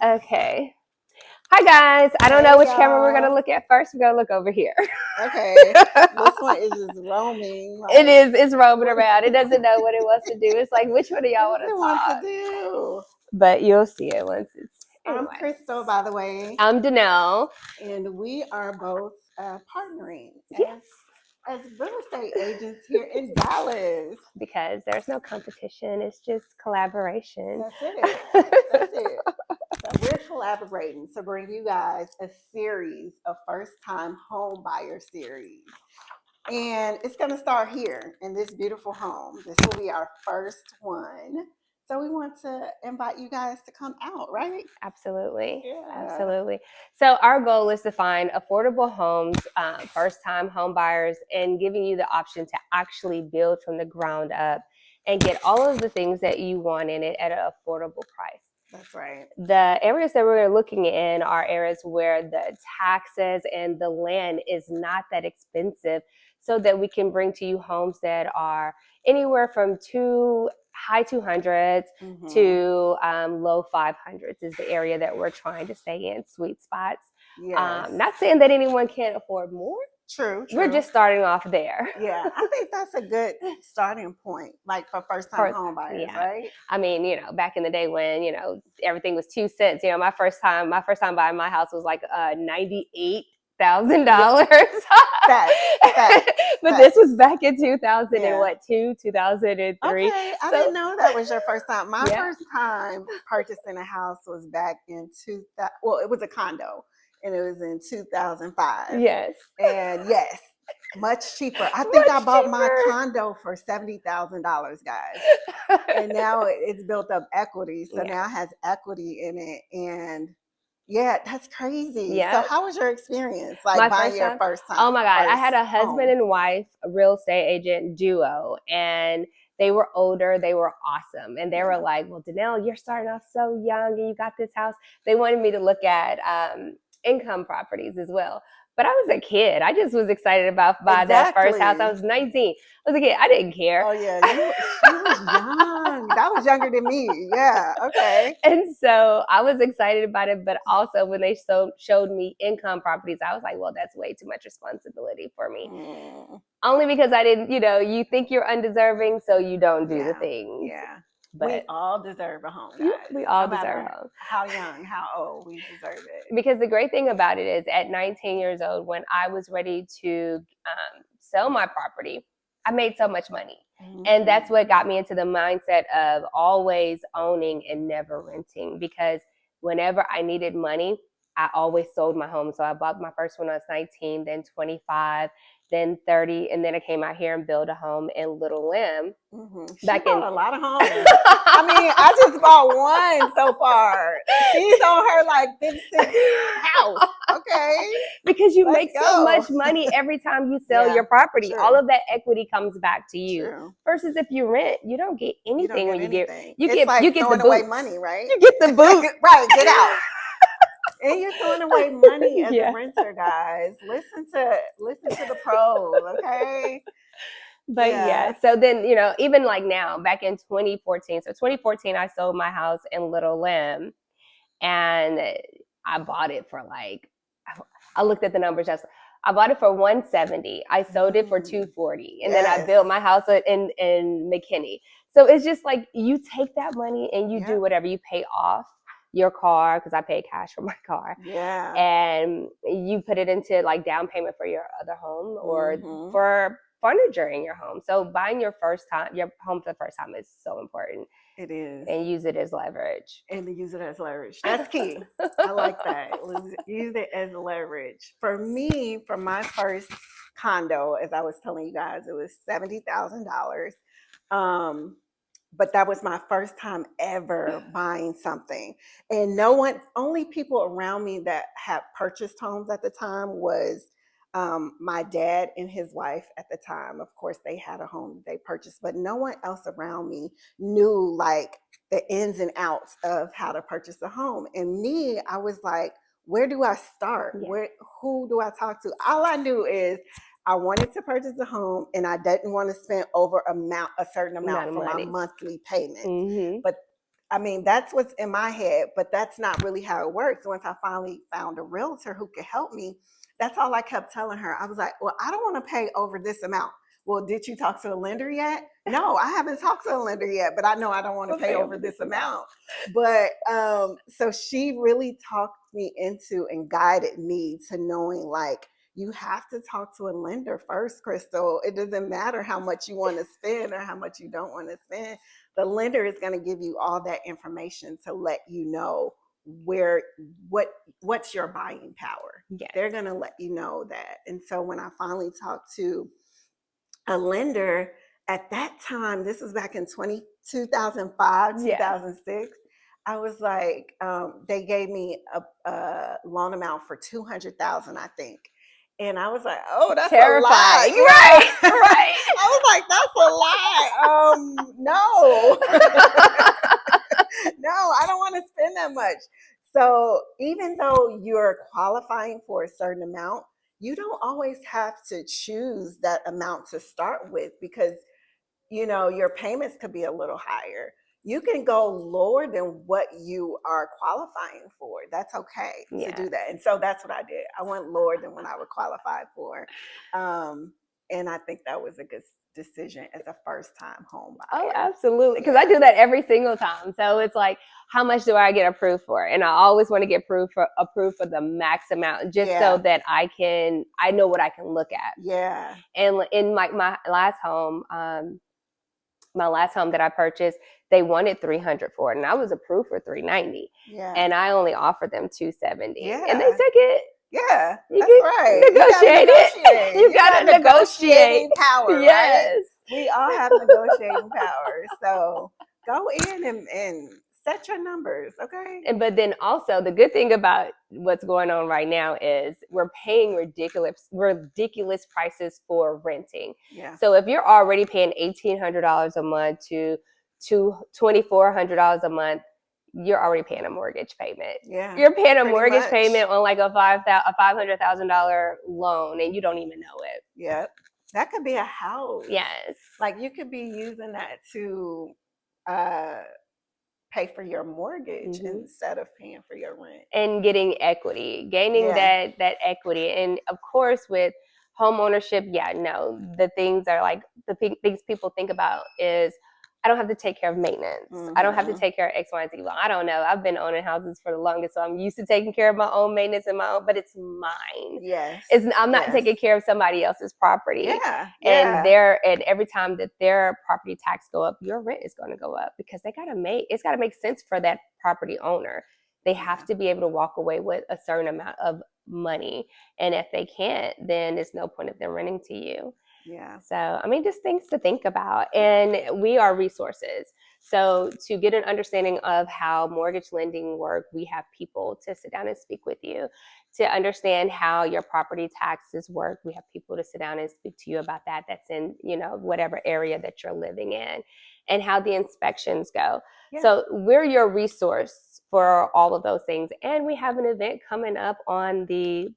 Okay. Hi guys. I don't know Hey which camera we're gonna y'all. look at first. We're gonna look over here. Okay. This one is just roaming. It Like, is. It's roaming what around. It doesn't know what it wants to do. It's like, which one of y'all does want to it want to talk? do? But you'll see it once it's. I'm Anyway. Crystal, by the way, I'm Danelle. and we are both partnering Yes. as real estate agents here in Dallas. Because there's no competition. It's just collaboration. That's it. That's it. So we're collaborating to bring you guys a series of first-time home buyer series. And it's going to start here in this beautiful home. This will be our first one. So we want to invite you guys to come out, right? Absolutely. Yeah. Absolutely. So our goal is to find affordable homes, first-time home buyers, and giving you the option to actually build from the ground up and get all of the things that you want in it at an affordable price. That's right. The areas that we're looking in are areas where the taxes and the land is not that expensive, so that we can bring to you homes that are anywhere from high 200s to low 500s is the area that we're trying to stay in, sweet spots. Yes. Not saying that anyone can't afford more. True. We're just starting off there. Yeah, I think that's a good starting point, like for first-time home buyers, right? I mean, back in the day when, everything was 2 cents, my first time buying my house was like $98,000. But this was back in 2002, 2003. Okay, I didn't know that was your first time. My first time purchasing a house was back in 2000. Well, it was a condo, and it was in 2005. Yes. And yes, much cheaper. I think I bought my condo for $70,000, guys. And now it's built up equity, so now it has equity in it, and yeah, that's crazy. Yeah. So how was your experience, like buying your first time? Oh my God. I had a husband and wife, a real estate agent duo, and they were older. They were awesome. And they were like, well, Danelle, you're starting off so young and you got this house. They wanted me to look at income properties as well. But I was a kid. I just was excited about buying that first house. I was 19. I was a kid. I didn't care. Oh, yeah. She was young. That was younger than me. Yeah. Okay. And so I was excited about it. But also when they showed me income properties, I was like, well, that's way too much responsibility for me. Only because I didn't, you think you're undeserving, so you don't do the things. Yeah. But we all deserve a home, guys. We all deserve a home. How young, how old, we deserve it. Because the great thing about it is at 19 years old, when I was ready to sell my property, I made so much money. And that's what got me into the mindset of always owning and never renting. Because whenever I needed money, I always sold my home. So I bought my first one when I was 19, then 25, then 30, and then I came out here and built a home in Little Limb. She bought a lot of homes. I mean, I just bought one so far. She's on her like 56th house. Okay. Because you make so much money every time you sell your property. True. All of that equity comes back to you. True. Versus if you rent, you don't get anything when you get like you get throwing the away boots. Money, right? You get the boot. Right, get out. And you're throwing away money as a renter, guys. Listen to the pros, okay? But so then, even like now, back in 2014. So 2014, I sold my house in Little Limb, and I bought it for I looked at the numbers. I bought it for $170. I sold it for $240, and then I built my house in McKinney. So it's just like you take that money and you do whatever. You pay off your car, because I paid cash for my car. Yeah. And you put it into like down payment for your other home or for furniture in your home. So buying your home for the first time is so important. It is. And use it as leverage. That's key. I like that. Use it as leverage. For me, for my first condo, as I was telling you guys, it was $70,000. But that was my first time ever buying something. And only people around me that had purchased homes at the time was my dad and his wife at the time. Of course, they had a home they purchased, but no one else around me knew like the ins and outs of how to purchase a home. And me, I was like, where do I start? Who do I talk to? All I knew is I wanted to purchase a home, and I didn't want to spend over a certain amount for my monthly payment. But I mean, that's what's in my head, but that's not really how it works. Once I finally found a realtor who could help me, that's all I kept telling her. I was like, well, I don't want to pay over this amount. Well, did you talk to a lender yet? No, I haven't talked to a lender yet, but I know I don't want to pay over this amount. But so she really talked me into and guided me to knowing, like, you have to talk to a lender first, Crystal. It doesn't matter how much you want to spend or how much you don't want to spend. The lender is going to give you all that information to let you know where what's your buying power. Yes. They're going to let you know that. And so when I finally talked to a lender at that time, this was back in 2005, 2006, I was like, they gave me a loan amount for 200,000, I think. And I was like, oh, that's terrifying. A lot. Right, right. I was like, that's a lot. No. No, I don't want to spend that much. So even though you're qualifying for a certain amount, you don't always have to choose that amount to start with, because, you know, your payments could be a little higher. You can go lower than what you are qualifying for. That's okay to do that. And so that's what I did. I went lower than what I was qualified for. And I think that was a good decision as a first-time home buyer. Oh, absolutely. Because I do that every single time. So it's like, how much do I get approved for? And I always want to get approved for the max amount, just so that I know what I can look at. Yeah. And in my last home, that I purchased, they wanted $300 for it, and I was approved for $390. Yeah. And I only offered them $270. Yeah. And they took it. Yeah, that's right. Negotiate it. You got to negotiate power. Yes. Right? We all have negotiating power. So go in and set your numbers, okay? But then also, the good thing about what's going on right now is we're paying ridiculous prices for renting. Yeah. So if you're already paying $1,800 a month to $2,400 a month, you're already paying a mortgage payment. Yeah. You're paying a mortgage payment on like a $500,000 loan, and you don't even know it. Yep. That could be a house. Yes. Like, you could be using that to pay for your mortgage instead of paying for your rent. And getting equity, gaining that equity. And of course, with home ownership, the things are like, the things people think about is, I don't have to take care of maintenance. I don't have to take care of X, Y, and Z. Well, I don't know. I've been owning houses for the longest, so I'm used to taking care of my own maintenance and but it's mine. Yes. I'm not taking care of somebody else's property. Yeah. And every time that their property tax go up, your rent is going to go up, because it's got to make sense for that property owner. They have to be able to walk away with a certain amount of money. And if they can't, then there's no point of them renting to you. Yeah. So, I mean, just things to think about. And we are resources. So to get an understanding of how mortgage lending work, we have people to sit down and speak with you. To understand how your property taxes work, we have people to sit down and speak to you about that. That's in, whatever area that you're living in, and how the inspections go. Yeah. So we're your resource for all of those things. And we have an event coming up on the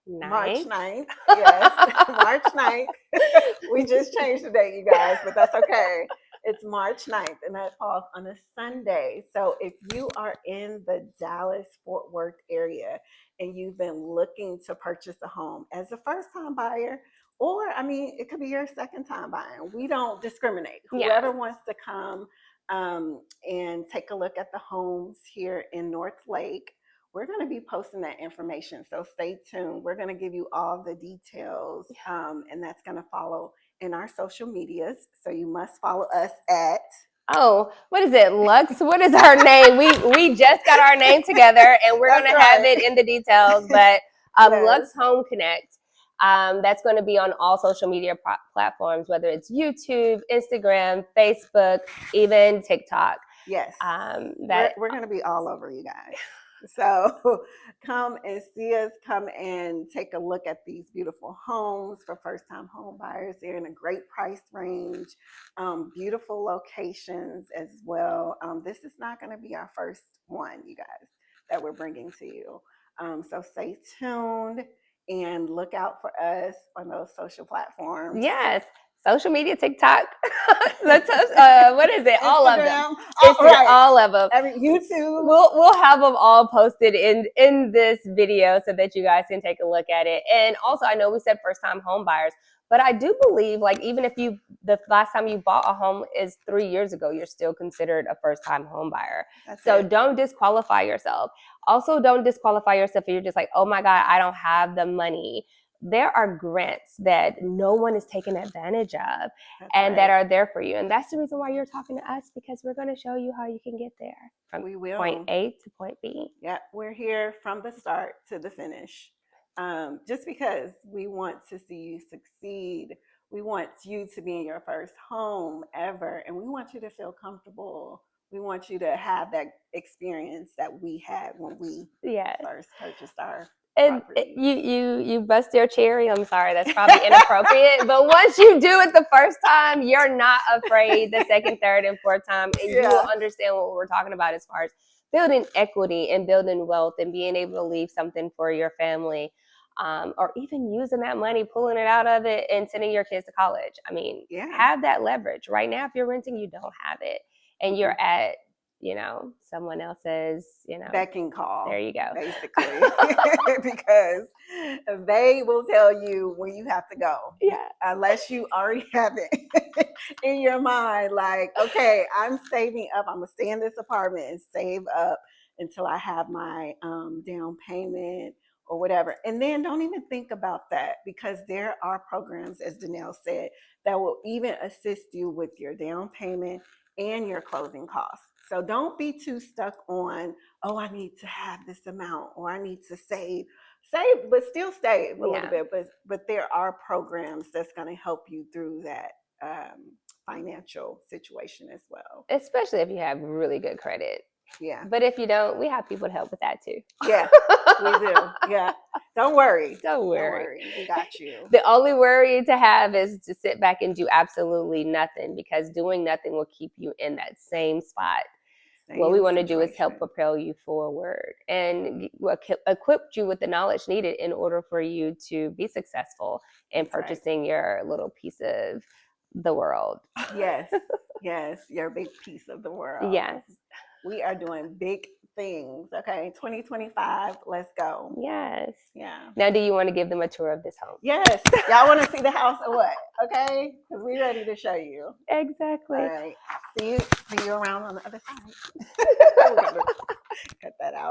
March 9th. Yes, March 9th. We just changed the date, you guys, but that's okay. It's March 9th, and that falls on a Sunday. So if you are in the Dallas-Fort Worth area and you've been looking to purchase a home as a first-time buyer, or, I mean, it could be your second-time buying. We don't discriminate. Whoever wants to come and take a look at the homes here in North Lake, we're going to be posting that information. So stay tuned. We're going to give you all the details, and that's going to follow in our social medias. So you must follow us at... Oh, what is it? Lux? What is our name? We just got our name together, and we're going to have it in the details. But Lux Home Connect. That's going to be on all social media platforms, whether it's YouTube, Instagram, Facebook, even TikTok. Yes. We're going to be all over, you guys. So come and see us, come and take a look at these beautiful homes for first-time home buyers. They're in a great price range, beautiful locations as well. This is not going to be our first one, you guys, that we're bringing to you. So stay tuned and look out for us on those social platforms. Yes. social media, TikTok. What is it? All of them. Right. All of them. YouTube. We'll have them all posted in this video so that you guys can take a look at it. And also, I know we said first-time home buyers, but I do believe, like, even if the last time you bought a home is 3 years ago, you're still considered a first-time home buyer. So don't disqualify yourself. Also, don't disqualify yourself if you're just like, oh my God, I don't have the money. There are grants that no one is taking advantage of that are there for you. And that's the reason why you're talking to us, because we're going to show you how you can get there from point A to point B. Yeah, we're here from the start to the finish. Just because we want to see you succeed. We want you to be in your first home ever, and we want you to feel comfortable. We want you to have that experience that we had when we first purchased our property. You bust your cherry. I'm sorry, that's probably inappropriate. But once you do it the first time, you're not afraid the second, third, and fourth time, and you will understand what we're talking about as far as building equity and building wealth and being able to leave something for your family. Or even using that money, pulling it out of it and sending your kids to college. I mean, have that leverage. Right now, if you're renting, you don't have it. And you're at, someone else's, beck and call. There you go. Basically. Because they will tell you where you have to go. Yeah. Unless you already have it in your mind, like, okay, I'm saving up. I'm going to stay in this apartment and save up until I have my down payment or whatever. And then don't even think about that, because there are programs, as Danelle said, that will even assist you with your down payment and your closing costs. So don't be too stuck on, oh, I need to have this amount, or I need to save, but still save a little bit. But there are programs that's going to help you through that financial situation as well. Especially if you have really good credit. Yeah. But if you don't, we have people to help with that too. Yeah, we do. Yeah. Don't worry. Don't worry. We got you. The only worry to have is to sit back and do absolutely nothing, because doing nothing will keep you in that same spot. What we want to do is help propel you forward and equip you with the knowledge needed in order for you to be successful in purchasing your little piece of the world. Yes. Yes. Your big piece of the world. Yes. We are doing big things. Okay. 2025. Let's go. Yes. Yeah. Now, do you want to give them a tour of this home? Yes. Y'all want to see the house or what? Okay. Because we're ready to show you. Exactly. All right. See you around on the other side. Cut that out.